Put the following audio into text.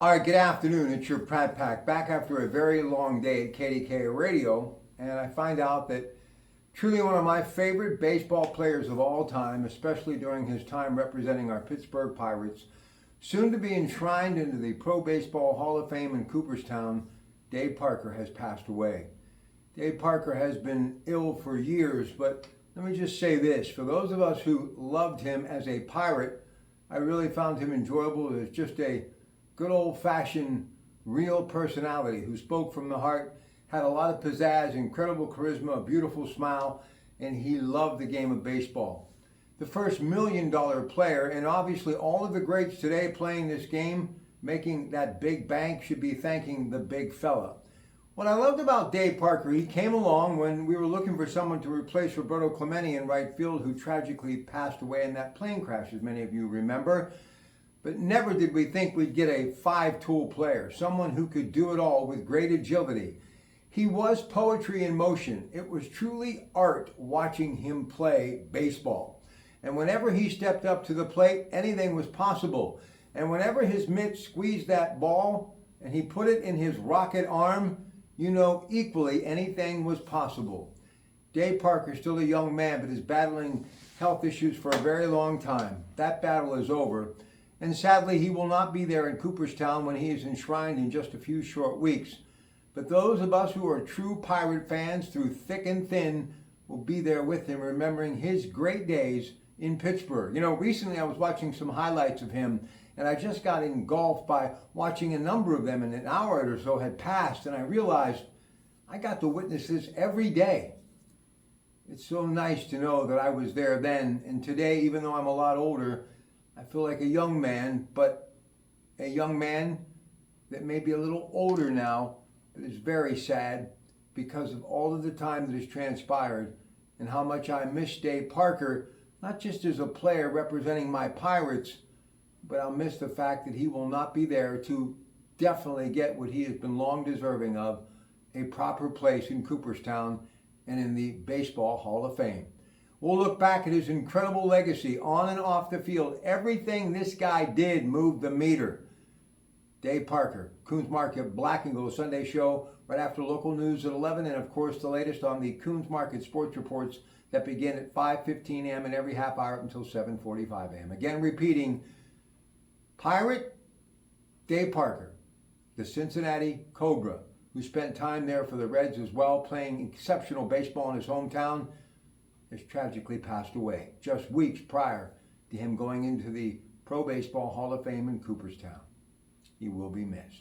All right, good afternoon. It's your Pratt Pack back after a very long day at KDK Radio, and I find out that truly one of my favorite baseball players of all time, especially during his time representing our Pittsburgh Pirates, soon to be enshrined into the Pro Baseball Hall of Fame in Cooperstown, Dave Parker has passed away. Dave Parker has been ill for years, but let me just say this. For those of us who loved him as a Pirate, I really found him enjoyable as just a good old-fashioned, real personality who spoke from the heart, had a lot of pizzazz, incredible charisma, a beautiful smile, and he loved the game of baseball. The first million-dollar player, and obviously all of the greats today playing this game, making that big bank, should be thanking the big fella. What I loved about Dave Parker, he came along when we were looking for someone to replace Roberto Clemente in right field, who tragically passed away in that plane crash, as many of you remember. But never did we think we'd get a five-tool player, someone who could do it all with great agility. He was poetry in motion. It was truly art watching him play baseball. And whenever he stepped up to the plate, anything was possible. And whenever his mitt squeezed that ball and he put it in his rocket arm, you know equally anything was possible. Dave Parker, still a young man, but is battling health issues for a very long time. That battle is over. And sadly, he will not be there in Cooperstown when he is enshrined in just a few short weeks. But those of us who are true Pirate fans through thick and thin will be there with him, remembering his great days in Pittsburgh. You know, recently I was watching some highlights of him, and I just got engulfed by watching a number of them, and an hour or so had passed, and I realized I got to witness this every day. It's so nice to know that I was there then, and today, even though I'm a lot older, I feel like a young man, but a young man that may be a little older now, but is very sad because of all of the time that has transpired and how much I miss Dave Parker, not just as a player representing my Pirates, but I'll miss the fact that he will not be there to definitely get what he has been long deserving of, a proper place in Cooperstown and in the Baseball Hall of Fame. We'll look back at his incredible legacy on and off the field. Everything this guy did moved the meter. Dave Parker, Coons Market Black and Gold Sunday show right after local news at 11, and of course the latest on the Coons Market sports reports that begin at 5:15 a.m. and every half hour up until 7:45 a.m. Again, repeating, Pirate Dave Parker, the Cincinnati Cobra, who spent time there for the Reds as well, playing exceptional baseball in his hometown, has tragically passed away just weeks prior to him going into the Pro Baseball Hall of Fame in Cooperstown. He will be missed.